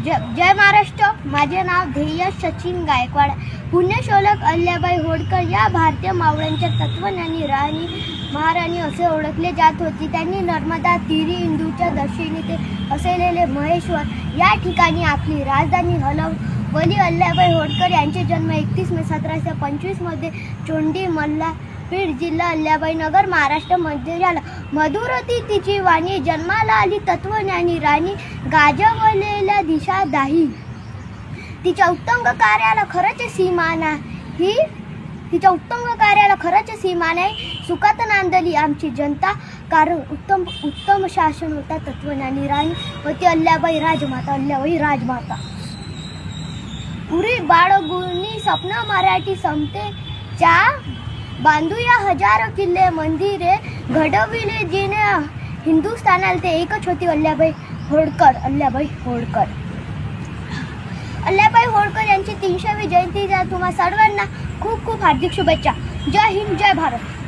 जय महाराष्ट्र. माझे नाव ध्येय सचिन गायकवाड. पुण्यशोलक अहिल्याबाई होळकर या भारतीय मावळ्यांच्या तत्वज्ञानी राणी महाराणी असे ओळखले जात होते. त्यांनी नर्मदा तीरी हिंदूच्या दक्षिणेत असलेले महेश्वर या ठिकाणी आपली राजधानी हलवली. अहिल्याबाई होळकर यांचे जन्म 31 मे 1725 मध्ये चोंडी मल्हारपेठ जिल्हा अहिल्याबाई नगर महाराष्ट्र मध्ये झाला. मधुरती तिची वाणी जन्माला आली. तत्वज्ञानी राणी गाजवलेल्या दिशा दाही. तिच्या उत्तुंग कार्याला खरंच सीमा नाही. सुखात नांदली आमची जनता, कारण उत्तम शासन होता. तत्वज्ञानी राणी होती अहिल्याबाई राजमाता. पुरी बाळगुणी स्वप्न मराठी समतेच्या बांधूया हजारो किल्ले मंदिरे घडविले जिने हिंदुस्थानाला ते एकच होती अहिल्याबाई होळकर. अहिल्याबाई होळकर यांची 300वी जयंतीच्या तुम्हा सर्वांना खूप खूप हार्दिक शुभेच्छा. जय हिंद, जय भारत.